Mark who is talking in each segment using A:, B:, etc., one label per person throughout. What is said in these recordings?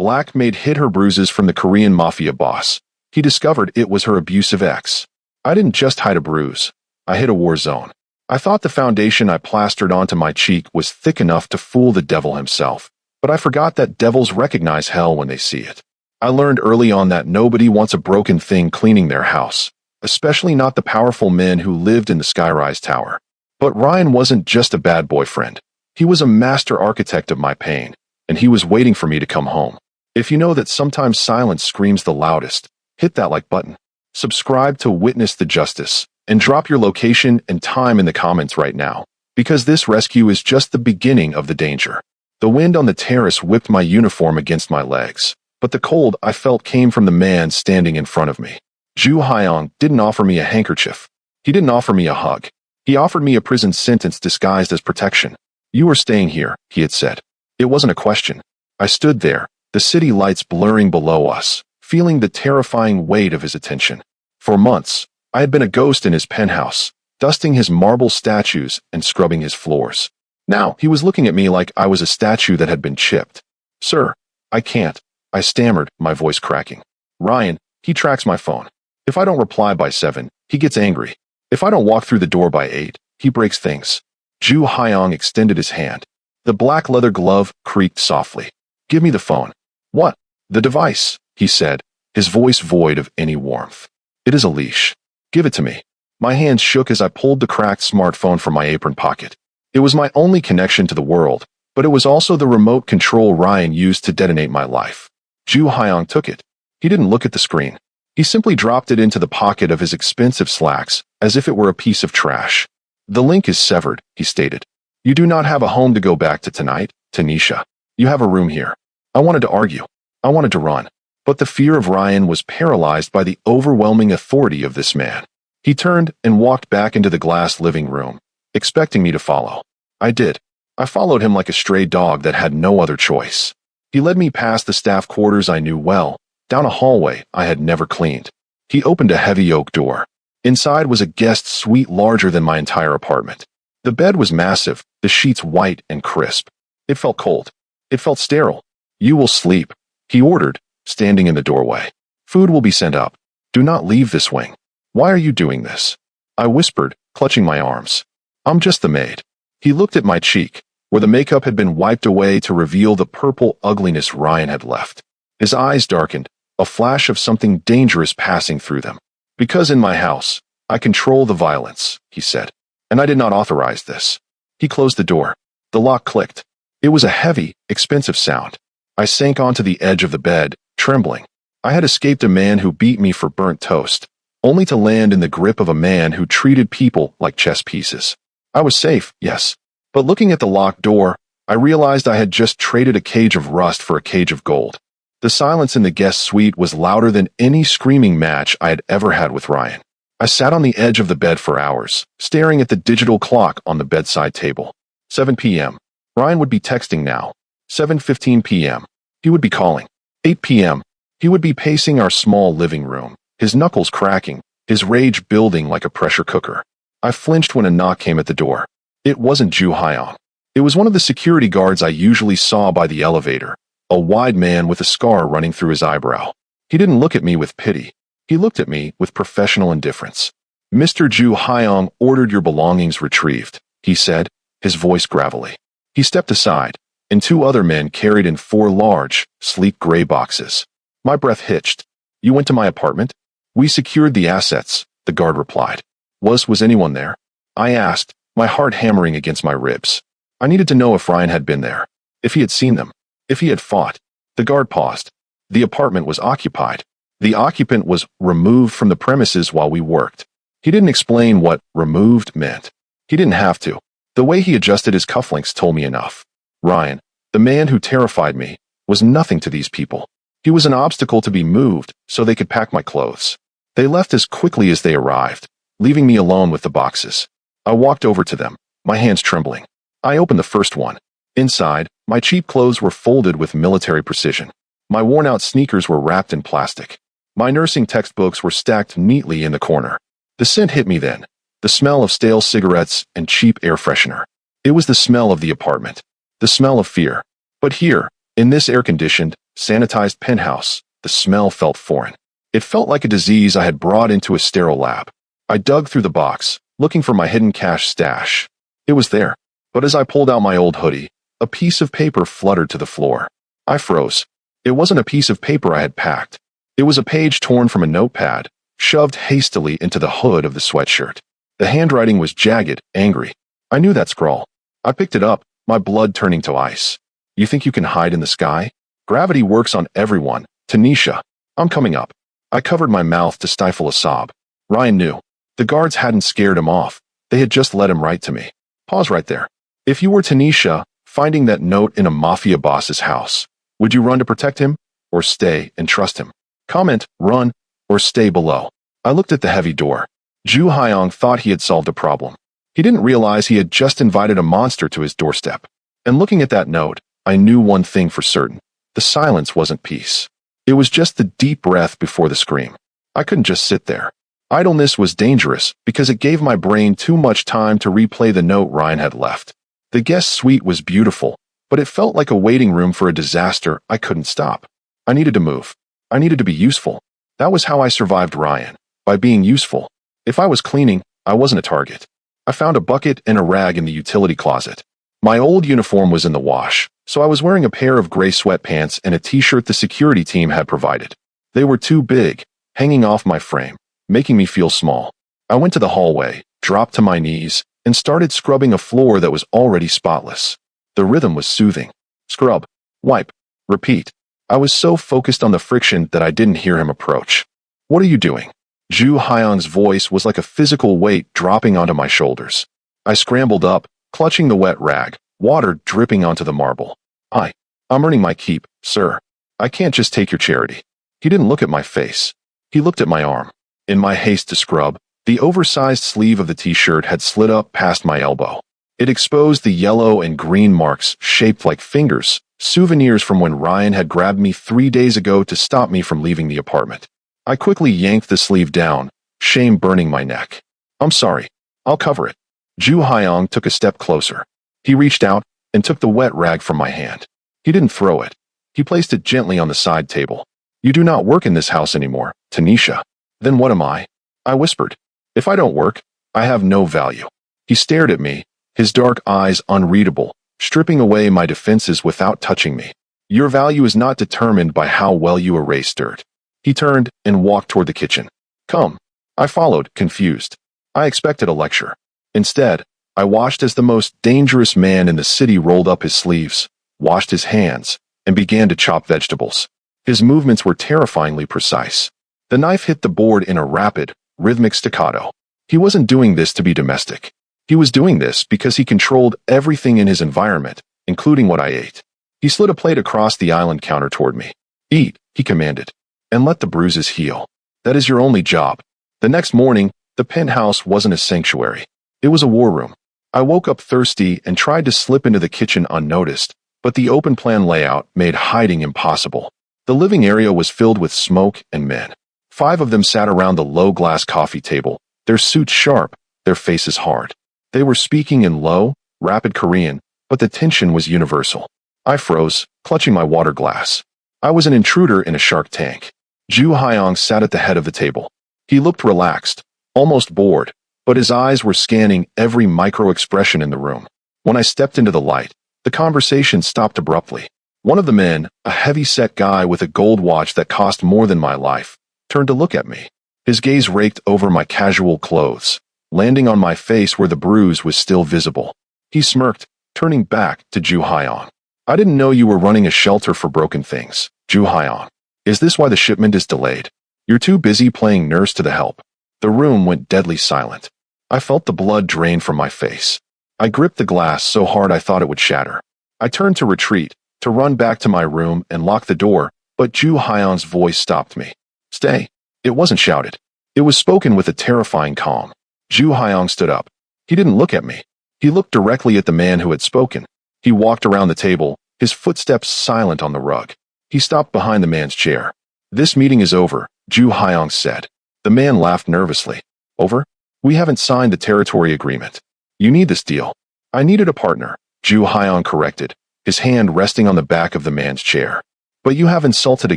A: Black Maid hid her bruises from the Korean Mafia boss. He discovered it was her abusive ex. I didn't just hide a bruise. I hid a war zone. I thought the foundation I plastered onto my cheek was thick enough to fool the devil himself, but I forgot that devils recognize hell when they see it. I learned early on that nobody wants a broken thing cleaning their house, especially not the powerful men who lived in the skyrise tower. But Ryan wasn't just a bad boyfriend. He was a master architect of my pain, and he was waiting for me to come home. If you know that sometimes silence screams the loudest, hit that like button. Subscribe to witness the justice, and drop your location and time in the comments right now, because this rescue is just the beginning of the danger. The wind on the terrace whipped my uniform against my legs, but the cold I felt came from the man standing in front of me. Ju Hyung didn't offer me a handkerchief. He didn't offer me a hug. He offered me a prison sentence disguised as protection. "You are staying here," he had said. It wasn't a question. I stood there, the city lights blurring below us, feeling the terrifying weight of his attention. For months, I had been a ghost in his penthouse, dusting his marble statues and scrubbing his floors. Now, he was looking at me like I was a statue that had been chipped. "Sir, I can't," I stammered, my voice cracking. "Ryan, he tracks my phone. If I don't reply by 7, he gets angry. If I don't walk through the door by 8, he breaks things." Ju Hyung extended his hand. The black leather glove creaked softly. "Give me the phone." "What?" "The device," he said, his voice void of any warmth. "It is a leash. Give it to me." My hands shook as I pulled the cracked smartphone from my apron pocket. It was my only connection to the world, but it was also the remote control Ryan used to detonate my life. Ju Hyung took it. He didn't look at the screen. He simply dropped it into the pocket of his expensive slacks, as if it were a piece of trash. "The link is severed," he stated. "You do not have a home to go back to tonight, Tanisha. You have a room here." I wanted to argue. I wanted to run. But the fear of Ryan was paralyzed by the overwhelming authority of this man. He turned and walked back into the glass living room, expecting me to follow. I did. I followed him like a stray dog that had no other choice. He led me past the staff quarters I knew well, down a hallway I had never cleaned. He opened a heavy oak door. Inside was a guest suite larger than my entire apartment. The bed was massive, the sheets white and crisp. It felt cold. It felt sterile. "You will sleep," he ordered, standing in the doorway. "Food will be sent up. Do not leave this wing." "Why are you doing this?" I whispered, clutching my arms. "I'm just the maid." He looked at my cheek, where the makeup had been wiped away to reveal the purple ugliness Ryan had left. His eyes darkened, a flash of something dangerous passing through them. "Because in my house, I control the violence," he said. "And I did not authorize this." He closed the door. The lock clicked. It was a heavy, expensive sound. I sank onto the edge of the bed, trembling. I had escaped a man who beat me for burnt toast, only to land in the grip of a man who treated people like chess pieces. I was safe, yes. But looking at the locked door, I realized I had just traded a cage of rust for a cage of gold. The silence in the guest suite was louder than any screaming match I had ever had with Ryan. I sat on the edge of the bed for hours, staring at the digital clock on the bedside table. 7 p.m. Ryan would be texting now. 7:15 p.m. He would be calling. 8 p.m. He would be pacing our small living room, his knuckles cracking, his rage building like a pressure cooker. I flinched when a knock came at the door. It wasn't Ju Hyung. It was one of the security guards I usually saw by the elevator, a wide man with a scar running through his eyebrow. He didn't look at me with pity. He looked at me with professional indifference. "Mr. Ju Hyung ordered your belongings retrieved," he said, his voice gravelly. He stepped aside, and 2 other men carried in 4 large, sleek gray boxes. My breath hitched. "You went to my apartment?" "We secured the assets," the guard replied. Was anyone there?" I asked, my heart hammering against my ribs. I needed to know if Ryan had been there, if he had seen them, if he had fought. The guard paused. The apartment was occupied. The occupant was removed from the premises while we worked. He didn't explain what removed meant. He didn't have to. The way he adjusted his cufflinks told me enough. Ryan, the man who terrified me, was nothing to these people. He was an obstacle to be moved so they could pack my clothes. They left as quickly as they arrived, leaving me alone with the boxes. I walked over to them, my hands trembling. I opened the first one. Inside, my cheap clothes were folded with military precision. My worn-out sneakers were wrapped in plastic. My nursing textbooks were stacked neatly in the corner. The scent hit me then, the smell of stale cigarettes and cheap air freshener. It was the smell of the apartment, the smell of fear. But here, in this air-conditioned, Sanitized penthouse. The smell felt foreign. It felt like a disease I had brought into a sterile lab. I dug through the box, looking for my hidden cash stash. It was there, but as I pulled out my old hoodie, a piece of paper fluttered to the floor. I froze. It wasn't a piece of paper I had packed. It was a page torn from a notepad, shoved hastily into the hood of the sweatshirt. The handwriting was jagged, angry. I knew that scrawl. I picked it up, my blood turning to ice. You think you can hide in the sky? Gravity works on everyone. Tanisha. I'm coming up. I covered my mouth to stifle a sob. Ryan knew. The guards hadn't scared him off. They had just let him write to me. Pause right there. If you were Tanisha, finding that note in a mafia boss's house, would you run to protect him, or stay and trust him? Comment, run, or stay below. I looked at the heavy door. Ju Hyong thought he had solved a problem. He didn't realize he had just invited a monster to his doorstep. And looking at that note, I knew one thing for certain. The silence wasn't peace. It was just the deep breath before the scream. I couldn't just sit there. Idleness was dangerous because it gave my brain too much time to replay the note Ryan had left. The guest suite was beautiful, but it felt like a waiting room for a disaster I couldn't stop. I needed to move. I needed to be useful. That was how I survived Ryan, by being useful. If I was cleaning, I wasn't a target. I found a bucket and a rag in the utility closet. My old uniform was in the wash, so I was wearing a pair of gray sweatpants and a t-shirt the security team had provided. They were too big, hanging off my frame, making me feel small. I went to the hallway, dropped to my knees, and started scrubbing a floor that was already spotless. The rhythm was soothing. Scrub, wipe, repeat. I was so focused on the friction that I didn't hear him approach. What are you doing? Ju Hyong's voice was like a physical weight dropping onto my shoulders. I scrambled up, clutching the wet rag, water dripping onto the marble. I'm earning my keep, sir. I can't just take your charity. He didn't look at my face. He looked at my arm. In my haste to scrub, the oversized sleeve of the t-shirt had slid up past my elbow. It exposed the yellow and green marks shaped like fingers, souvenirs from when Ryan had grabbed me 3 days ago to stop me from leaving the apartment. I quickly yanked the sleeve down, shame burning my neck. I'm sorry. I'll cover it. Ju Hyong took a step closer. He reached out and took the wet rag from my hand. He didn't throw it. He placed it gently on the side table. You do not work in this house anymore, Tanisha. Then what am I? I whispered. If I don't work, I have no value. He stared at me, his dark eyes unreadable, stripping away my defenses without touching me. Your value is not determined by how well you erase dirt. He turned and walked toward the kitchen. Come. I followed, confused. I expected a lecture. Instead, I watched as the most dangerous man in the city rolled up his sleeves, washed his hands, and began to chop vegetables. His movements were terrifyingly precise. The knife hit the board in a rapid, rhythmic staccato. He wasn't doing this to be domestic. He was doing this because he controlled everything in his environment, including what I ate. He slid a plate across the island counter toward me. Eat, he commanded, and let the bruises heal. That is your only job. The next morning, the penthouse wasn't a sanctuary. It was a war room. I woke up thirsty and tried to slip into the kitchen unnoticed, but the open plan layout made hiding impossible. The living area was filled with smoke and men. 5 of them sat around the low-glass coffee table, their suits sharp, their faces hard. They were speaking in low, rapid Korean, but the tension was universal. I froze, clutching my water glass. I was an intruder in a shark tank. Ju Hyong sat at the head of the table. He looked relaxed, almost bored, but his eyes were scanning every micro-expression in the room. When I stepped into the light, the conversation stopped abruptly. One of the men, a heavy-set guy with a gold watch that cost more than my life, turned to look at me. His gaze raked over my casual clothes, landing on my face where the bruise was still visible. He smirked, turning back to Ju Hyong. I didn't know you were running a shelter for broken things, Ju Hyong. Is this why the shipment is delayed? You're too busy playing nurse to the help. The room went deadly silent. I felt the blood drain from my face. I gripped the glass so hard I thought it would shatter. I turned to retreat, to run back to my room and lock the door, but Ju Hyong's voice stopped me. Stay. It wasn't shouted. It was spoken with a terrifying calm. Ju Hyong stood up. He didn't look at me. He looked directly at the man who had spoken. He walked around the table, his footsteps silent on the rug. He stopped behind the man's chair. This meeting is over, Ju Hyong said. The man laughed nervously. Over? We haven't signed the territory agreement. You need this deal. I needed a partner, Ju Hyong corrected, his hand resting on the back of the man's chair. But you have insulted a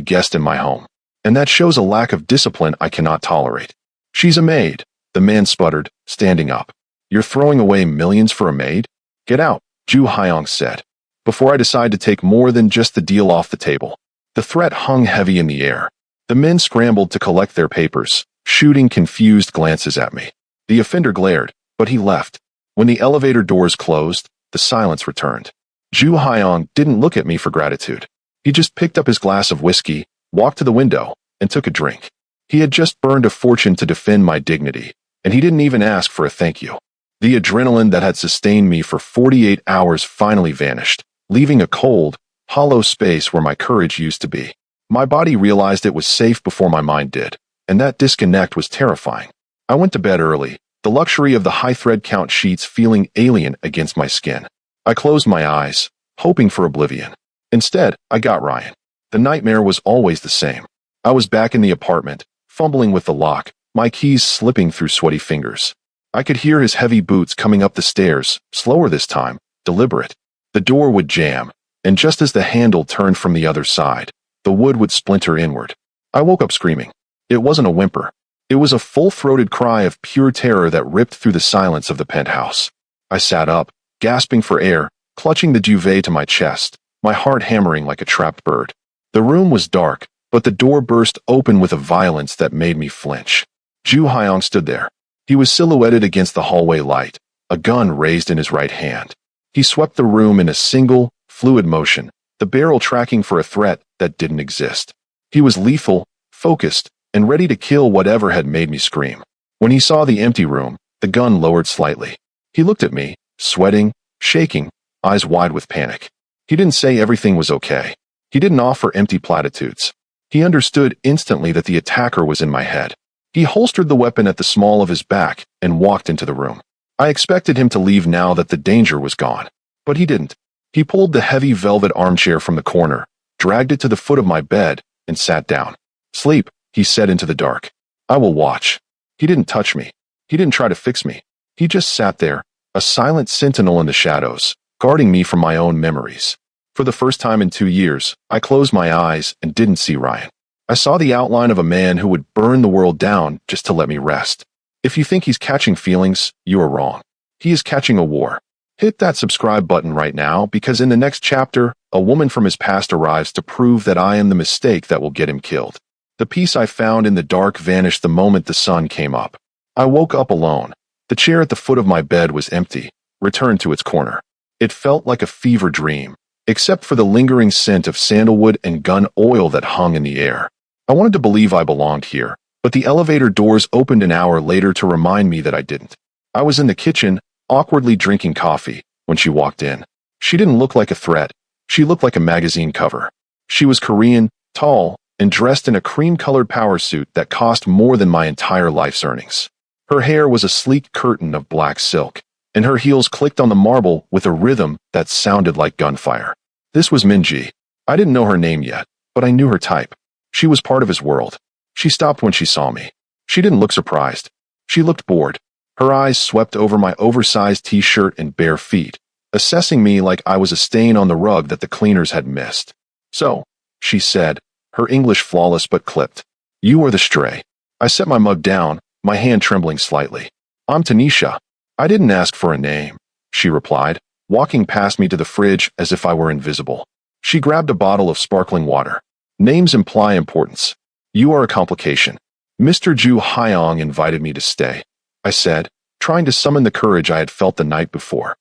A: guest in my home, and that shows a lack of discipline I cannot tolerate. She's a maid, the man sputtered, standing up. You're throwing away millions for a maid? Get out, Ju Hyong said, before I decide to take more than just the deal off the table. The threat hung heavy in the air. The men scrambled to collect their papers, shooting confused glances at me. The offender glared, but he left. When the elevator doors closed, the silence returned. Ju Hyong didn't look at me for gratitude. He just picked up his glass of whiskey, walked to the window, and took a drink. He had just burned a fortune to defend my dignity, and he didn't even ask for a thank you. The adrenaline that had sustained me for 48 hours finally vanished, leaving a cold, hollow space where my courage used to be. My body realized it was safe before my mind did, and that disconnect was terrifying. I went to bed early, the luxury of the high thread count sheets feeling alien against my skin. I closed my eyes, hoping for oblivion. Instead, I got Ryan. The nightmare was always the same. I was back in the apartment, fumbling with the lock, my keys slipping through sweaty fingers. I could hear his heavy boots coming up the stairs, slower this time, deliberate. The door would jam, and just as the handle turned from the other side, the wood would splinter inward. I woke up screaming. It wasn't a whimper. It was a full-throated cry of pure terror that ripped through the silence of the penthouse. I sat up, gasping for air, clutching the duvet to my chest, my heart hammering like a trapped bird. The room was dark, but the door burst open with a violence that made me flinch. Ju Hyong stood there. He was silhouetted against the hallway light, a gun raised in his right hand. He swept the room in a single, fluid motion, the barrel tracking for a threat that didn't exist. He was lethal, focused, and ready to kill whatever had made me scream. When he saw the empty room, the gun lowered slightly. He looked at me, sweating, shaking, eyes wide with panic. He didn't say everything was okay. He didn't offer empty platitudes. He understood instantly that the attacker was in my head. He holstered the weapon at the small of his back and walked into the room. I expected him to leave now that the danger was gone. But he didn't. He pulled the heavy velvet armchair from the corner, dragged it to the foot of my bed, and sat down. Sleep, he said into the dark. I will watch. He didn't touch me. He didn't try to fix me. He just sat there, a silent sentinel in the shadows, guarding me from my own memories. For the first time in 2 years, I closed my eyes and didn't see Ryan. I saw the outline of a man who would burn the world down just to let me rest. If you think he's catching feelings, you are wrong. He is catching a war. Hit that subscribe button right now because in the next chapter, a woman from his past arrives to prove that I am the mistake that will get him killed. The peace I found in the dark vanished the moment the sun came up. I woke up alone. The chair at the foot of my bed was empty, returned to its corner. It felt like a fever dream, except for the lingering scent of sandalwood and gun oil that hung in the air. I wanted to believe I belonged here, but the elevator doors opened an hour later to remind me that I didn't. I was in the kitchen, awkwardly drinking coffee, when she walked in. She didn't look like a threat. She looked like a magazine cover. She was Korean, tall, and dressed in a cream-colored power suit that cost more than my entire life's earnings. Her hair was a sleek curtain of black silk, and her heels clicked on the marble with a rhythm that sounded like gunfire. This was Minji. I didn't know her name yet, but I knew her type. She was part of his world. She stopped when she saw me. She didn't look surprised. She looked bored. Her eyes swept over my oversized t-shirt and bare feet, assessing me like I was a stain on the rug that the cleaners had missed. So, she said, her English flawless but clipped. You are the stray. I set my mug down, my hand trembling slightly. I'm Tanisha. I didn't ask for a name, she replied, walking past me to the fridge as if I were invisible. She grabbed a bottle of sparkling water. Names imply importance. You are a complication. Mr. Ju Hyong invited me to stay, I said, trying to summon the courage I had felt the night before.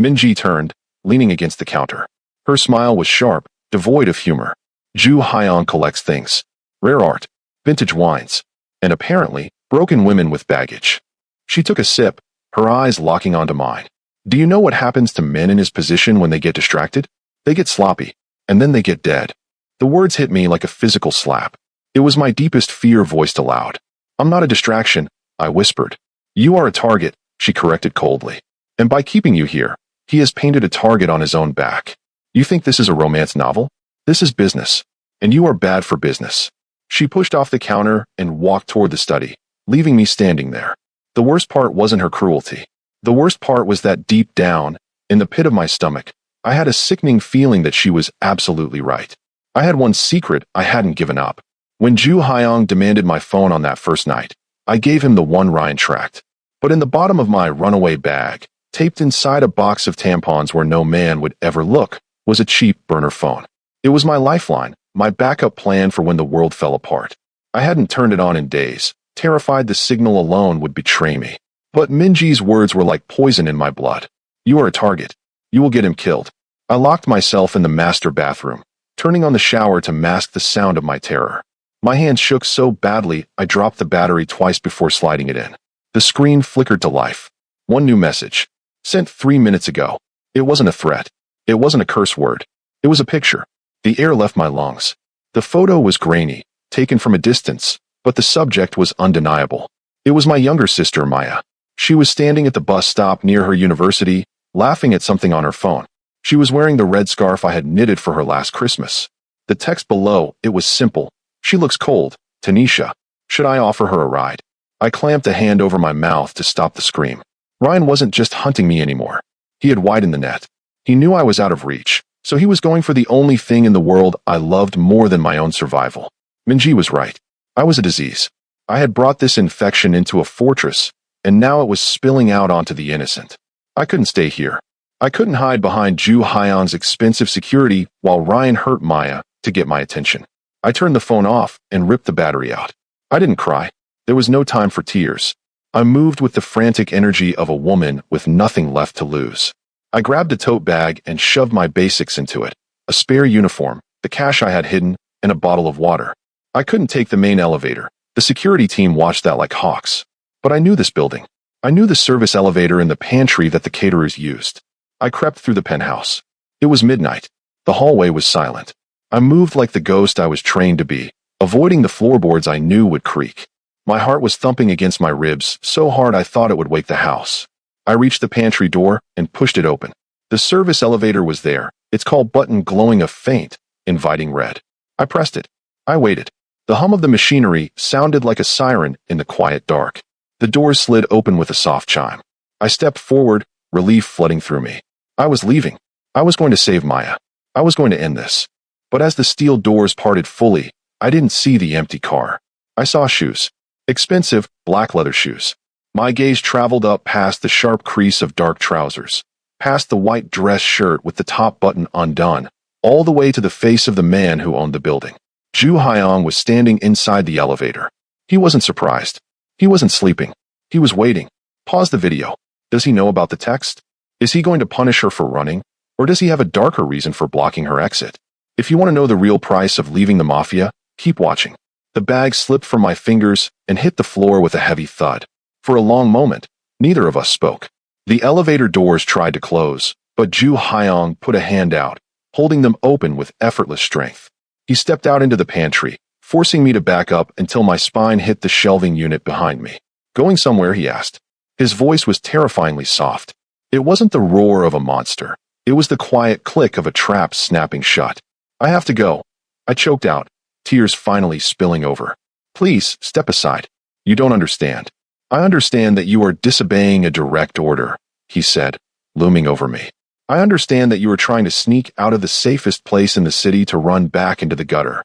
A: Minji turned, leaning against the counter. Her smile was sharp, devoid of humor. Ju Hyong collects things. Rare art, vintage wines, and apparently, broken women with baggage. She took a sip, her eyes locking onto mine. Do you know what happens to men in his position when they get distracted? They get sloppy, and then they get dead. The words hit me like a physical slap. It was my deepest fear voiced aloud. I'm not a distraction, I whispered. You are a target, she corrected coldly. And by keeping you here, he has painted a target on his own back. You think this is a romance novel? This is business. And you are bad for business. She pushed off the counter and walked toward the study, leaving me standing there. The worst part wasn't her cruelty. The worst part was that deep down, in the pit of my stomach, I had a sickening feeling that she was absolutely right. I had one secret I hadn't given up. When Ju Hyong demanded my phone on that first night, I gave him the one Ryan tracked. But in the bottom of my runaway bag, taped inside a box of tampons where no man would ever look, was a cheap burner phone. It was my lifeline, my backup plan for when the world fell apart. I hadn't turned it on in days, terrified the signal alone would betray me. But Minji's words were like poison in my blood. You are a target. You will get him killed. I locked myself in the master bathroom, turning on the shower to mask the sound of my terror. My hands shook so badly I dropped the battery twice before sliding it in. The screen flickered to life. One new message. Sent 3 minutes ago. It wasn't a threat. It wasn't a curse word. It was a picture. The air left my lungs. The photo was grainy, taken from a distance, but the subject was undeniable. It was my younger sister, Maya. She was standing at the bus stop near her university, laughing at something on her phone. She was wearing the red scarf I had knitted for her last Christmas. The text below, it was simple. She looks cold. Tanisha. Should I offer her a ride? I clamped a hand over my mouth to stop the scream. Ryan wasn't just hunting me anymore. He had widened the net. He knew I was out of reach, so he was going for the only thing in the world I loved more than my own survival. Minji was right. I was a disease. I had brought this infection into a fortress, and now it was spilling out onto the innocent. I couldn't stay here. I couldn't hide behind Ju Hyun's expensive security while Ryan hurt Maya to get my attention. I turned the phone off and ripped the battery out. I didn't cry. There was no time for tears. I moved with the frantic energy of a woman with nothing left to lose. I grabbed a tote bag and shoved my basics into it. A spare uniform, the cash I had hidden, and a bottle of water. I couldn't take the main elevator. The security team watched that like hawks. But I knew this building. I knew the service elevator and the pantry that the caterers used. I crept through the penthouse. It was midnight. The hallway was silent. I moved like the ghost I was trained to be, avoiding the floorboards I knew would creak. My heart was thumping against my ribs so hard I thought it would wake the house. I reached the pantry door and pushed it open. The service elevator was there, its call button glowing a faint, inviting red. I pressed it. I waited. The hum of the machinery sounded like a siren in the quiet dark. The doors slid open with a soft chime. I stepped forward, relief flooding through me. I was leaving. I was going to save Maya. I was going to end this. But as the steel doors parted fully, I didn't see the empty car. I saw shoes. Expensive, black leather shoes. My gaze traveled up past the sharp crease of dark trousers, past the white dress shirt with the top button undone, all the way to the face of the man who owned the building. Ju Hyong was standing inside the elevator. He wasn't surprised. He wasn't sleeping. He was waiting. Pause the video. Does he know about the text? Is he going to punish her for running? Or does he have a darker reason for blocking her exit? If you want to know the real price of leaving the Mafia, keep watching. The bag slipped from my fingers and hit the floor with a heavy thud. For a long moment, neither of us spoke. The elevator doors tried to close, but Ju Hyong put a hand out, holding them open with effortless strength. He stepped out into the pantry, forcing me to back up until my spine hit the shelving unit behind me. Going somewhere, he asked. His voice was terrifyingly soft. It wasn't the roar of a monster. It was the quiet click of a trap snapping shut. I have to go. I choked out, tears finally spilling over. Please, step aside. You don't understand. I understand that you are disobeying a direct order, he said, looming over me. I understand that you are trying to sneak out of the safest place in the city to run back into the gutter.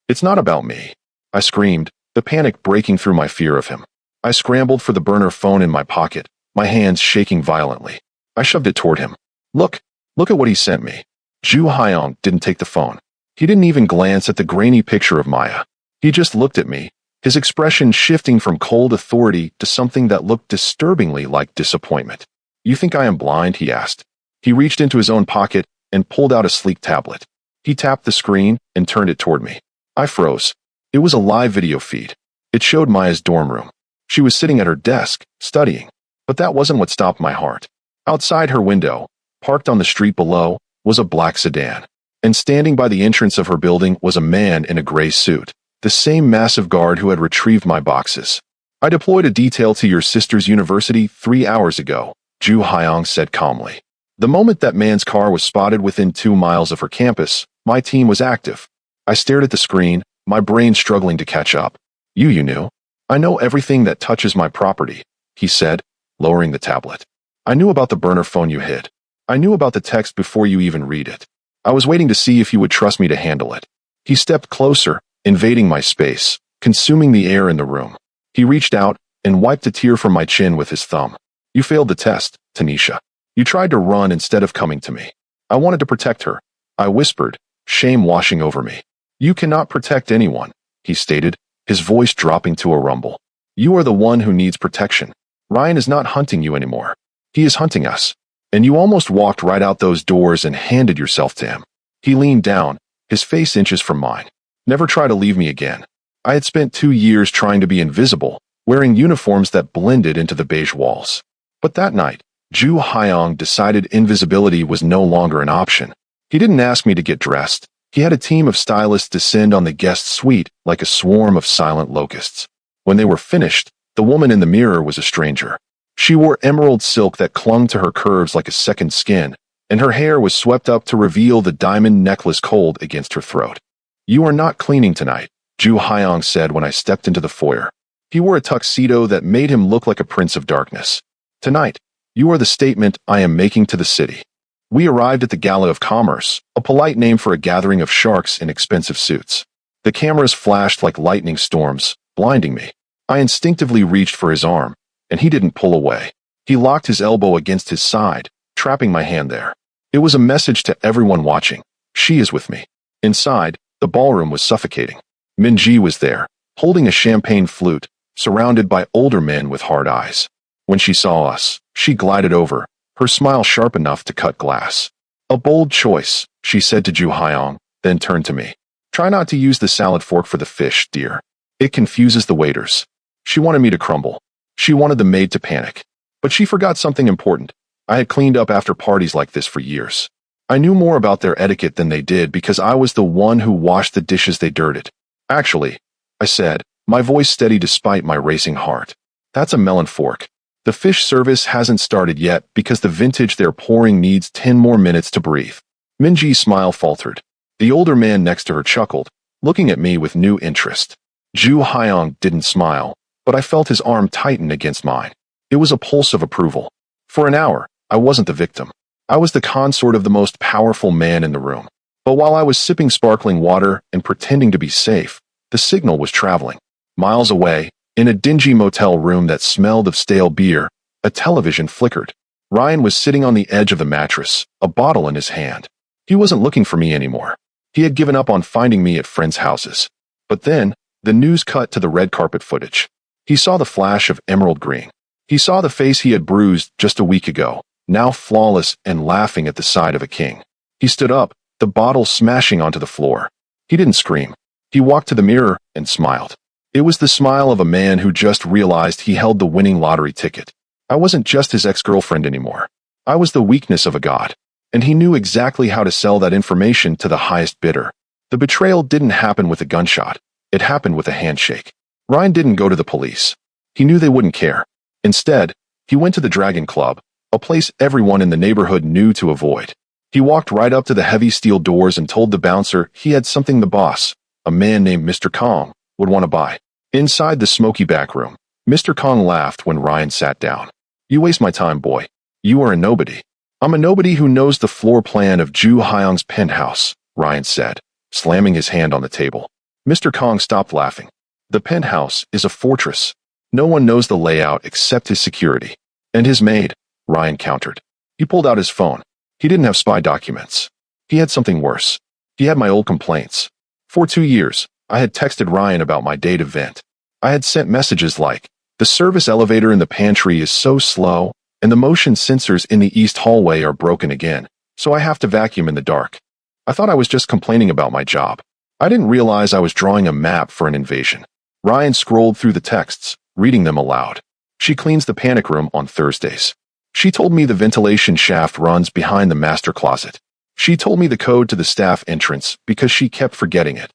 A: It's not about me. I screamed, the panic breaking through my fear of him. I scrambled for the burner phone in my pocket, my hands shaking violently. I shoved it toward him. Look at what he sent me. Ju Hyong didn't take the phone. He didn't even glance at the grainy picture of Maya. He just looked at me, his expression shifting from cold authority to something that looked disturbingly like disappointment. You think I am blind? He asked. He reached into his own pocket and pulled out a sleek tablet. He tapped the screen and turned it toward me. I froze. It was a live video feed. It showed Maya's dorm room. She was sitting at her desk, studying. But that wasn't what stopped my heart. Outside her window, parked on the street below, was a black sedan. And standing by the entrance of her building was a man in a gray suit, the same massive guard who had retrieved my boxes. I deployed a detail to your sister's university 3 hours ago, Ju Hyong said calmly. The moment that man's car was spotted within 2 miles of her campus, my team was active. I stared at the screen, my brain struggling to catch up. You knew. I know everything that touches my property, he said, lowering the tablet. I knew about the burner phone you hid. I knew about the text before you even read it. I was waiting to see if you would trust me to handle it. He stepped closer, invading my space, consuming the air in the room. He reached out and wiped a tear from my chin with his thumb. You failed the test, Tanisha. You tried to run instead of coming to me. I wanted to protect her. I whispered, shame washing over me. You cannot protect anyone, he stated, his voice dropping to a rumble. You are the one who needs protection. Ryan is not hunting you anymore. He is hunting us. And you almost walked right out those doors and handed yourself to him. He leaned down, his face inches from mine. Never try to leave me again. I had spent 2 years trying to be invisible, wearing uniforms that blended into the beige walls. But that night, Ju Hyong decided invisibility was no longer an option. He didn't ask me to get dressed. He had a team of stylists descend on the guest suite like a swarm of silent locusts. When they were finished, the woman in the mirror was a stranger. She wore emerald silk that clung to her curves like a second skin, and her hair was swept up to reveal the diamond necklace cold against her throat. You are not cleaning tonight, Ju Hyong said when I stepped into the foyer. He wore a tuxedo that made him look like a prince of darkness. Tonight, you are the statement I am making to the city. We arrived at the Gala of Commerce, a polite name for a gathering of sharks in expensive suits. The cameras flashed like lightning storms, blinding me. I instinctively reached for his arm, and he didn't pull away. He locked his elbow against his side, trapping my hand there. It was a message to everyone watching. She is with me. Inside, the ballroom was suffocating. Minji was there, holding a champagne flute, surrounded by older men with hard eyes. When she saw us, she glided over, her smile sharp enough to cut glass. A bold choice, she said to Ju Hyong, then turned to me. Try not to use the salad fork for the fish, dear. It confuses the waiters. She wanted me to crumble. She wanted the maid to panic. But she forgot something important. I had cleaned up after parties like this for years. I knew more about their etiquette than they did because I was the one who washed the dishes they dirted. Actually, I said, my voice steady despite my racing heart. That's a melon fork. The fish service hasn't started yet because the vintage they're pouring needs 10 more minutes to breathe. Minji's smile faltered. The older man next to her chuckled, looking at me with new interest. Ju Hyong didn't smile, but I felt his arm tighten against mine. It was a pulse of approval. For an hour, I wasn't the victim. I was the consort of the most powerful man in the room. But while I was sipping sparkling water and pretending to be safe, the signal was traveling. Miles away, in a dingy motel room that smelled of stale beer, a television flickered. Ryan was sitting on the edge of the mattress, a bottle in his hand. He wasn't looking for me anymore. He had given up on finding me at friends' houses. But then, the news cut to the red carpet footage. He saw the flash of emerald green. He saw the face he had bruised just a week ago, now flawless and laughing at the side of a king. He stood up, the bottle smashing onto the floor. He didn't scream. He walked to the mirror and smiled. It was the smile of a man who just realized he held the winning lottery ticket. I wasn't just his ex-girlfriend anymore. I was the weakness of a god. And he knew exactly how to sell that information to the highest bidder. The betrayal didn't happen with a gunshot. It happened with a handshake. Ryan didn't go to the police. He knew they wouldn't care. Instead, he went to the Dragon Club, a place everyone in the neighborhood knew to avoid. He walked right up to the heavy steel doors and told the bouncer he had something the boss, a man named Mr. Kong, would want to buy. Inside the smoky back room, Mr. Kong laughed when Ryan sat down. You waste my time, boy. You are a nobody. I'm a nobody who knows the floor plan of Ju Hyong's penthouse, Ryan said, slamming his hand on the table. Mr. Kong stopped laughing. The penthouse is a fortress. No one knows the layout except his security. And his maid, Ryan countered. He pulled out his phone. He didn't have spy documents. He had something worse. He had my old complaints. For 2 years, I had texted Ryan about my date event. I had sent messages like, the service elevator in the pantry is so slow, and the motion sensors in the east hallway are broken again, so I have to vacuum in the dark. I thought I was just complaining about my job. I didn't realize I was drawing a map for an invasion. Ryan scrolled through the texts, reading them aloud. She cleans the panic room on Thursdays. She told me the ventilation shaft runs behind the master closet. She told me the code to the staff entrance because she kept forgetting it.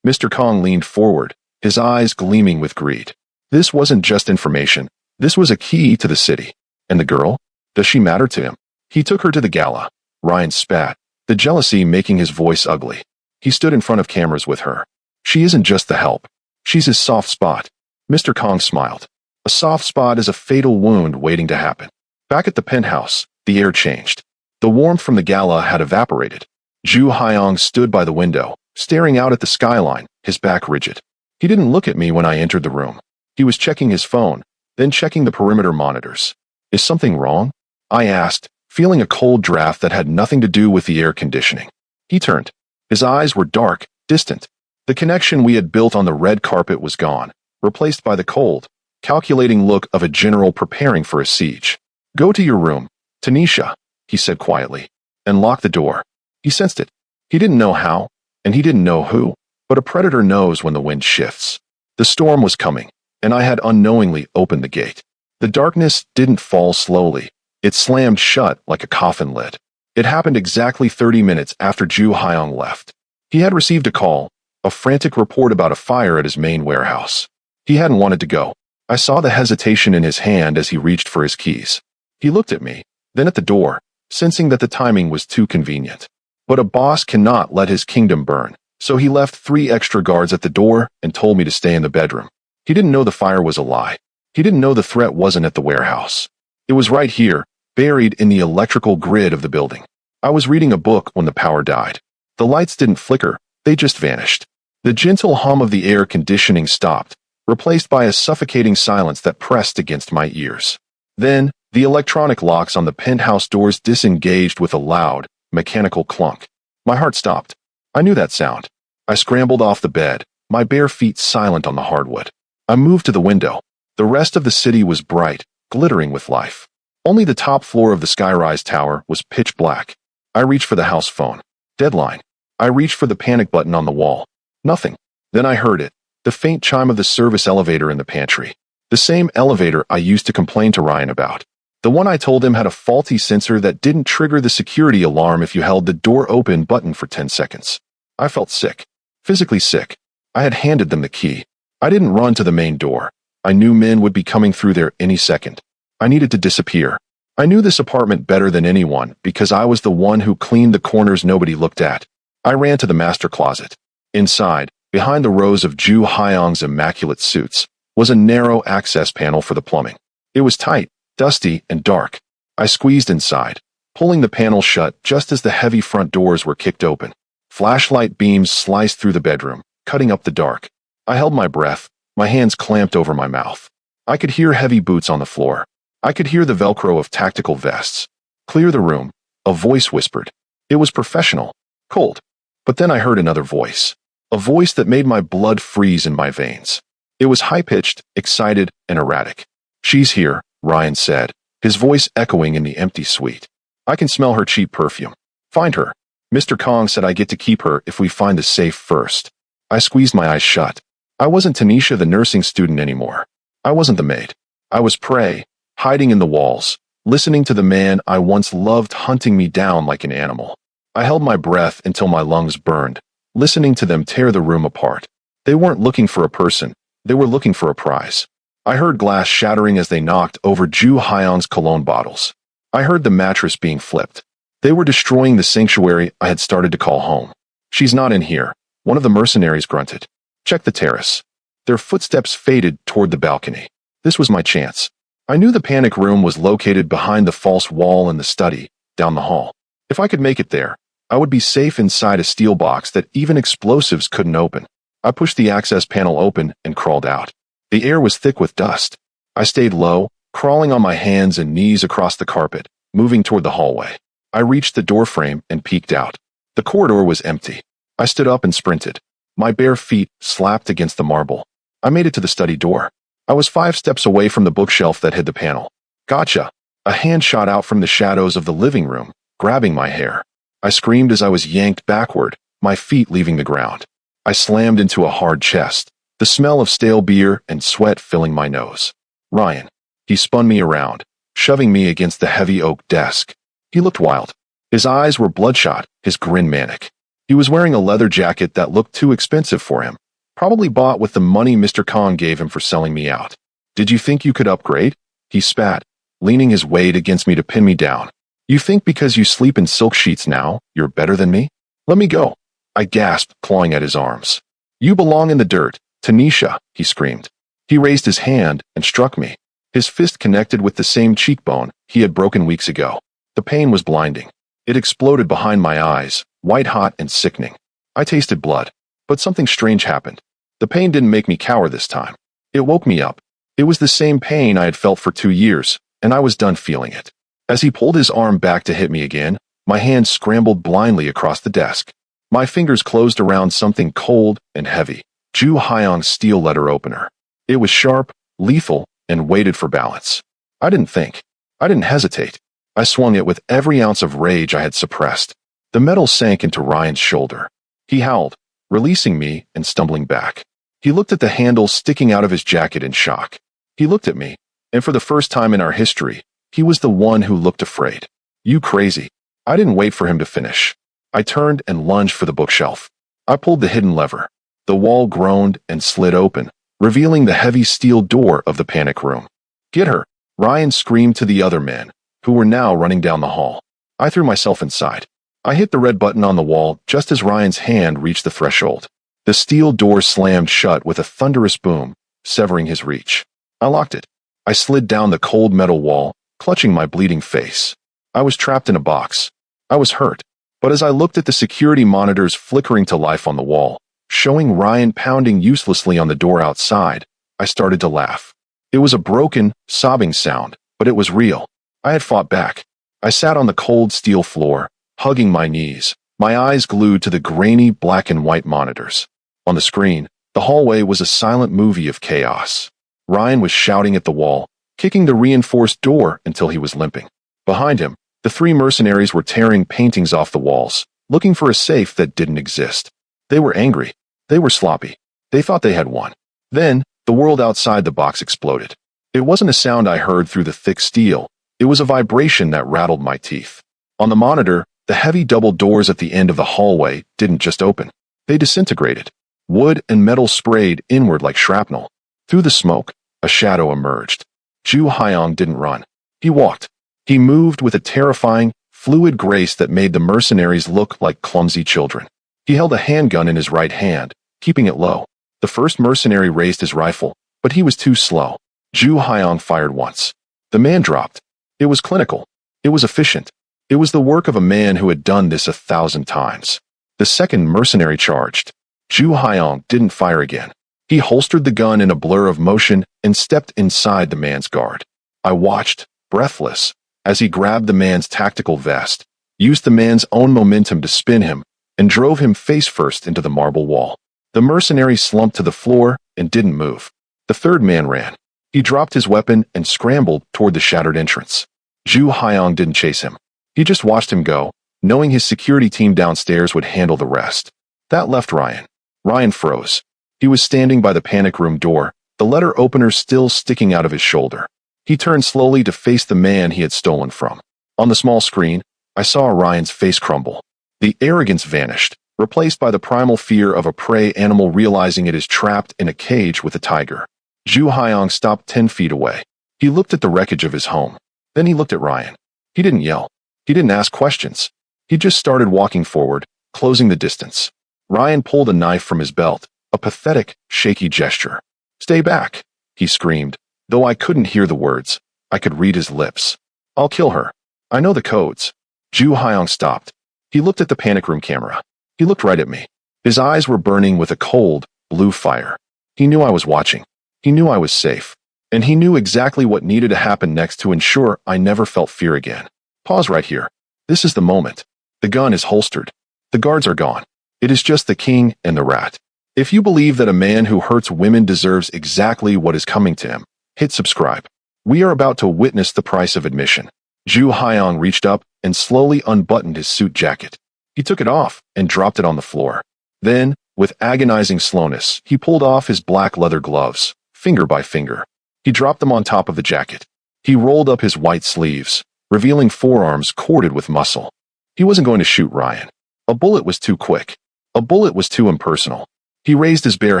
A: Mr. Kong leaned forward, his eyes gleaming with greed. This wasn't just information. This was a key to the city. And the girl? Does she matter to him? He took her to the gala. Ryan spat, the jealousy making his voice ugly. He stood in front of cameras with her. She isn't just the help. She's his soft spot. Mr. Kong smiled. A soft spot is a fatal wound waiting to happen. Back at the penthouse, the air changed. The warmth from the gala had evaporated. Ju Hyong stood by the window, staring out at the skyline, his back rigid. He didn't look at me when I entered the room. He was checking his phone, then checking the perimeter monitors. Is something wrong? I asked, feeling a cold draft that had nothing to do with the air conditioning. He turned. His eyes were dark, distant. The connection we had built on the red carpet was gone, replaced by the cold, calculating look of a general preparing for a siege. Go to your room, Tanisha, he said quietly, and lock the door. He sensed it. He didn't know how, and he didn't know who, but a predator knows when the wind shifts. The storm was coming, and I had unknowingly opened the gate. The darkness didn't fall slowly. It slammed shut like a coffin lid. It happened exactly 30 minutes after Ju Hyung left. He had received a call, a frantic report about a fire at his main warehouse. He hadn't wanted to go. I saw the hesitation in his hand as he reached for his keys. He looked at me, then at the door, sensing that the timing was too convenient. But a boss cannot let his kingdom burn, so he left 3 extra guards at the door and told me to stay in the bedroom. He didn't know the fire was a lie. He didn't know the threat wasn't at the warehouse. It was right here, buried in the electrical grid of the building. I was reading a book when the power died. The lights didn't flicker, they just vanished. The gentle hum of the air conditioning stopped, replaced by a suffocating silence that pressed against my ears. Then, the electronic locks on the penthouse doors disengaged with a loud, mechanical clunk. My heart stopped. I knew that sound. I scrambled off the bed, my bare feet silent on the hardwood. I moved to the window. The rest of the city was bright, glittering with life. Only the top floor of the skyrise tower was pitch black. I reached for the house phone. Deadline. I reached for the panic button on the wall. Nothing. Then I heard it, the faint chime of the service elevator in the pantry. The same elevator I used to complain to Ryan about. The one I told him had a faulty sensor that didn't trigger the security alarm if you held the door open button for 10 seconds. I felt sick. Physically sick. I had handed them the key. I didn't run to the main door. I knew men would be coming through there any second. I needed to disappear. I knew this apartment better than anyone because I was the one who cleaned the corners nobody looked at. I ran to the master closet. Inside, behind the rows of Ju Hyung's immaculate suits, was a narrow access panel for the plumbing. It was tight, dusty, and dark. I squeezed inside, pulling the panel shut just as the heavy front doors were kicked open. Flashlight beams sliced through the bedroom, cutting up the dark. I held my breath, my hands clamped over my mouth. I could hear heavy boots on the floor. I could hear the Velcro of tactical vests. Clear the room, a voice whispered. It was professional, cold. But then I heard another voice. A voice that made my blood freeze in my veins. It was high-pitched, excited, and erratic. She's here, Ryan said, his voice echoing in the empty suite. I can smell her cheap perfume. Find her. Mr. Kong said I get to keep her if we find the safe first. I squeezed my eyes shut. I wasn't Tanisha the nursing student anymore. I wasn't the maid. I was prey, hiding in the walls, listening to the man I once loved hunting me down like an animal. I held my breath until my lungs burned, listening to them tear the room apart. They weren't looking for a person. They were looking for a prize. I heard glass shattering as they knocked over Ju Hyung's cologne bottles. I heard the mattress being flipped. They were destroying the sanctuary I had started to call home. She's not in here, one of the mercenaries grunted. Check the terrace. Their footsteps faded toward the balcony. This was my chance. I knew the panic room was located behind the false wall in the study, down the hall. If I could make it there, I would be safe inside a steel box that even explosives couldn't open. I pushed the access panel open and crawled out. The air was thick with dust. I stayed low, crawling on my hands and knees across the carpet, moving toward the hallway. I reached the doorframe and peeked out. The corridor was empty. I stood up and sprinted. My bare feet slapped against the marble. I made it to the study door. I was 5 steps away from the bookshelf that hid the panel. Gotcha! A hand shot out from the shadows of the living room, grabbing my hair. I screamed as I was yanked backward, my feet leaving the ground. I slammed into a hard chest, the smell of stale beer and sweat filling my nose. Ryan. He spun me around, shoving me against the heavy oak desk. He looked wild. His eyes were bloodshot, his grin manic. He was wearing a leather jacket that looked too expensive for him, probably bought with the money Mr. Kong gave him for selling me out. Did you think you could upgrade? He spat, leaning his weight against me to pin me down. You think because you sleep in silk sheets now, you're better than me? Let me go. I gasped, clawing at his arms. You belong in the dirt, Tanisha, he screamed. He raised his hand and struck me. His fist connected with the same cheekbone he had broken weeks ago. The pain was blinding. It exploded behind my eyes, white-hot and sickening. I tasted blood. But something strange happened. The pain didn't make me cower this time. It woke me up. It was the same pain I had felt for 2 years, and I was done feeling it. As he pulled his arm back to hit me again, my hand scrambled blindly across the desk. My fingers closed around something cold and heavy. Ju Hyung's steel letter opener. It was sharp, lethal, and weighted for balance. I didn't think. I didn't hesitate. I swung it with every ounce of rage I had suppressed. The metal sank into Ryan's shoulder. He howled, releasing me and stumbling back. He looked at the handle sticking out of his jacket in shock. He looked at me, and for the first time in our history, he was the one who looked afraid. You crazy. I didn't wait for him to finish. I turned and lunged for the bookshelf. I pulled the hidden lever. The wall groaned and slid open, revealing the heavy steel door of the panic room. Get her! Ryan screamed to the other men, who were now running down the hall. I threw myself inside. I hit the red button on the wall just as Ryan's hand reached the threshold. The steel door slammed shut with a thunderous boom, severing his reach. I locked it. I slid down the cold metal wall, clutching my bleeding face. I was trapped in a box. I was hurt. But as I looked at the security monitors flickering to life on the wall, showing Ryan pounding uselessly on the door outside, I started to laugh. It was a broken, sobbing sound, but it was real. I had fought back. I sat on the cold steel floor, hugging my knees, my eyes glued to the grainy black and white monitors. On the screen, the hallway was a silent movie of chaos. Ryan was shouting at the wall, kicking the reinforced door until he was limping. Behind him, the 3 mercenaries were tearing paintings off the walls, looking for a safe that didn't exist. They were angry. They were sloppy. They thought they had won. Then, the world outside the box exploded. It wasn't a sound I heard through the thick steel. It was a vibration that rattled my teeth. On the monitor, the heavy double doors at the end of the hallway didn't just open. They disintegrated. Wood and metal sprayed inward like shrapnel. Through the smoke, a shadow emerged. Ju Hyung didn't run. He walked. He moved with a terrifying, fluid grace that made the mercenaries look like clumsy children. He held a handgun in his right hand, keeping it low. The first mercenary raised his rifle, but he was too slow. Ju Hyung fired once. The man dropped. It was clinical. It was efficient. It was the work of a man who had done this 1,000 times. The second mercenary charged. Ju Hyung didn't fire again. He holstered the gun in a blur of motion and stepped inside the man's guard. I watched, breathless, as he grabbed the man's tactical vest, used the man's own momentum to spin him, and drove him face first into the marble wall. The mercenary slumped to the floor and didn't move. The third man ran. He dropped his weapon and scrambled toward the shattered entrance. Ju Hyung didn't chase him. He just watched him go, knowing his security team downstairs would handle the rest. That left Ryan. Ryan froze. He was standing by the panic room door, the letter opener still sticking out of his shoulder. He turned slowly to face the man he had stolen from. On the small screen, I saw Ryan's face crumble. The arrogance vanished, replaced by the primal fear of a prey animal realizing it is trapped in a cage with a tiger. Ju Hyung stopped 10 feet away. He looked at the wreckage of his home. Then he looked at Ryan. He didn't yell. He didn't ask questions. He just started walking forward, closing the distance. Ryan pulled a knife from his belt, a pathetic, shaky gesture. "Stay back," he screamed. Though I couldn't hear the words, I could read his lips. "I'll kill her. I know the codes." Ju Hyung stopped. He looked at the panic room camera. He looked right at me. His eyes were burning with a cold, blue fire. He knew I was watching. He knew I was safe. And he knew exactly what needed to happen next to ensure I never felt fear again. Pause right here. This is the moment. The gun is holstered. The guards are gone. It is just the king and the rat. If you believe that a man who hurts women deserves exactly what is coming to him, hit subscribe. We are about to witness the price of admission. Ju Hyung reached up and slowly unbuttoned his suit jacket. He took it off and dropped it on the floor. Then, with agonizing slowness, he pulled off his black leather gloves, finger by finger. He dropped them on top of the jacket. He rolled up his white sleeves, revealing forearms corded with muscle. He wasn't going to shoot Ryan. A bullet was too quick. A bullet was too impersonal. He raised his bare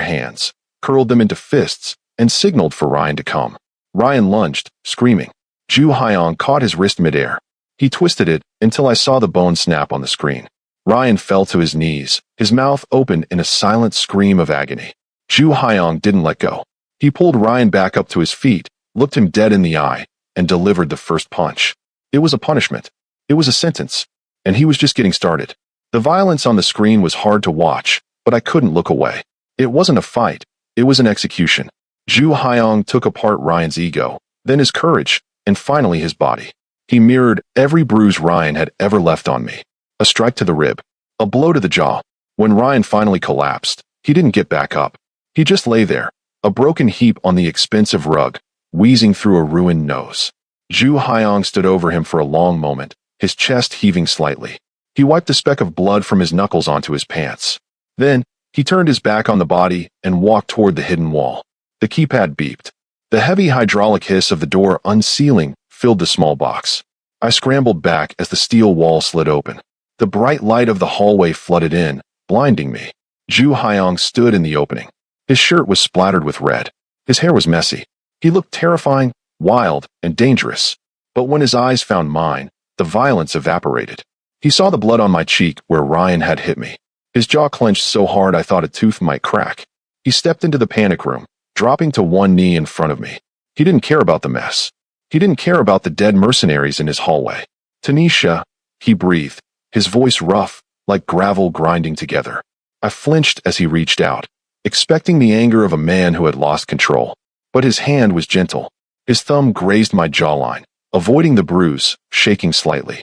A: hands, curled them into fists, and signaled for Ryan to come. Ryan lunged, screaming. Ju Hyung caught his wrist midair. He twisted it until I saw the bone snap on the screen. Ryan fell to his knees, his mouth open in a silent scream of agony. Ju Hyung didn't let go. He pulled Ryan back up to his feet, looked him dead in the eye, and delivered the first punch. It was a punishment. It was a sentence. And he was just getting started. The violence on the screen was hard to watch, but I couldn't look away. It wasn't a fight, it was an execution. Ju Hyung took apart Ryan's ego, then his courage, and finally his body. He mirrored every bruise Ryan had ever left on me. A strike to the rib, a blow to the jaw. When Ryan finally collapsed, he didn't get back up. He just lay there, a broken heap on the expensive rug, wheezing through a ruined nose. Ju Hyung stood over him for a long moment, his chest heaving slightly. He wiped a speck of blood from his knuckles onto his pants. Then, he turned his back on the body and walked toward the hidden wall. The keypad beeped. The heavy hydraulic hiss of the door unsealing filled the small box. I scrambled back as the steel wall slid open. The bright light of the hallway flooded in, blinding me. Ju Hyung stood in the opening. His shirt was splattered with red. His hair was messy. He looked terrifying, wild, and dangerous. But when his eyes found mine, the violence evaporated. He saw the blood on my cheek where Ryan had hit me. His jaw clenched so hard I thought a tooth might crack. He stepped into the panic room, dropping to one knee in front of me. He didn't care about the mess. He didn't care about the dead mercenaries in his hallway. Tanisha, he breathed, his voice rough, like gravel grinding together. I flinched as he reached out, expecting the anger of a man who had lost control. But his hand was gentle. His thumb grazed my jawline, avoiding the bruise, shaking slightly.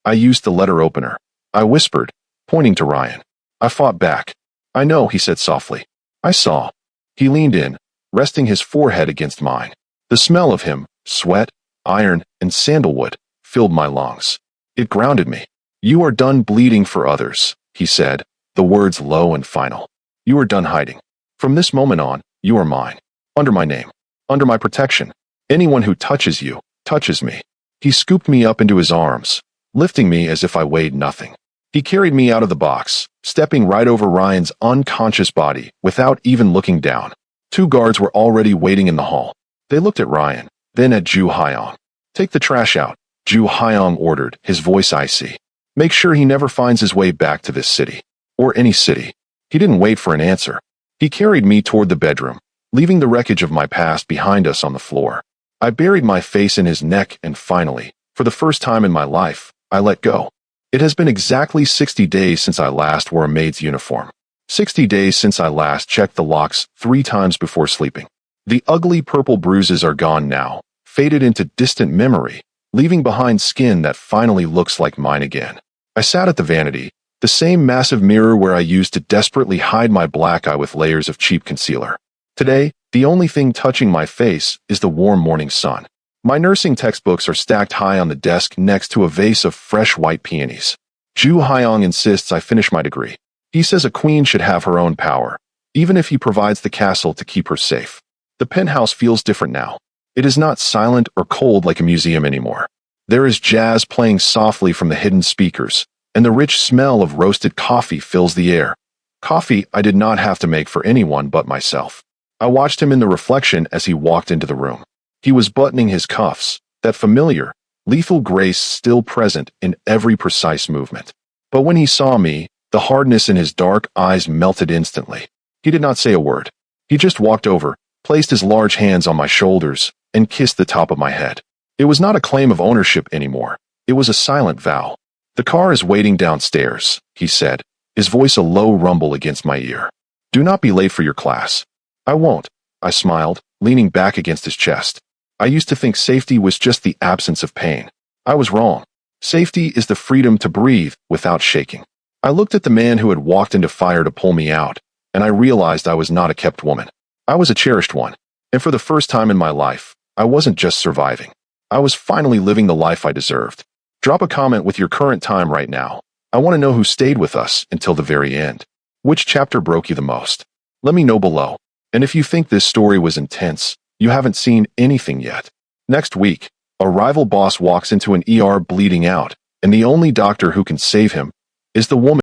A: I used the letter opener. I whispered, pointing to Ryan. I fought back. I know, he said softly. I saw. He leaned in, resting his forehead against mine. The smell of him, sweat, iron, and sandalwood, filled my lungs. It grounded me. You are done bleeding for others, he said, the words low and final. You are done hiding. From this moment on, you are mine. Under my name. Under my protection. Anyone who touches you, touches me. He scooped me up into his arms, lifting me as if I weighed nothing. He carried me out of the box, stepping right over Ryan's unconscious body without even looking down. 2 guards were already waiting in the hall. They looked at Ryan, then at Ju Hyung. Take the trash out, Ju Hyung ordered, his voice icy. Make sure he never finds his way back to this city. Or any city. He didn't wait for an answer. He carried me toward the bedroom, leaving the wreckage of my past behind us on the floor. I buried my face in his neck and finally, for the first time in my life, I let go. It has been exactly 60 days since I last wore a maid's uniform. 60 days since I last checked the locks 3 times before sleeping. The ugly purple bruises are gone now, faded into distant memory, leaving behind skin that finally looks like mine again. I sat at the vanity, the same massive mirror where I used to desperately hide my black eye with layers of cheap concealer. Today, the only thing touching my face is the warm morning sun. My nursing textbooks are stacked high on the desk next to a vase of fresh white peonies. Ju Hyung insists I finish my degree. He says a queen should have her own power, even if he provides the castle to keep her safe. The penthouse feels different now. It is not silent or cold like a museum anymore. There is jazz playing softly from the hidden speakers, and the rich smell of roasted coffee fills the air. Coffee I did not have to make for anyone but myself. I watched him in the reflection as he walked into the room. He was buttoning his cuffs, that familiar, lethal grace still present in every precise movement. But when he saw me, the hardness in his dark eyes melted instantly. He did not say a word. He just walked over, placed his large hands on my shoulders, and kissed the top of my head. It was not a claim of ownership anymore. It was a silent vow. The car is waiting downstairs, he said, his voice a low rumble against my ear. Do not be late for your class. I won't, I smiled, leaning back against his chest. I used to think safety was just the absence of pain. I was wrong. Safety is the freedom to breathe without shaking. I looked at the man who had walked into fire to pull me out, and I realized I was not a kept woman. I was a cherished one, and for the first time in my life, I wasn't just surviving. I was finally living the life I deserved. Drop a comment with your current time right now. I want to know who stayed with us until the very end. Which chapter broke you the most? Let me know below. And if you think this story was intense, you haven't seen anything yet. Next week, a rival boss walks into an ER bleeding out, and the only doctor who can save him is the woman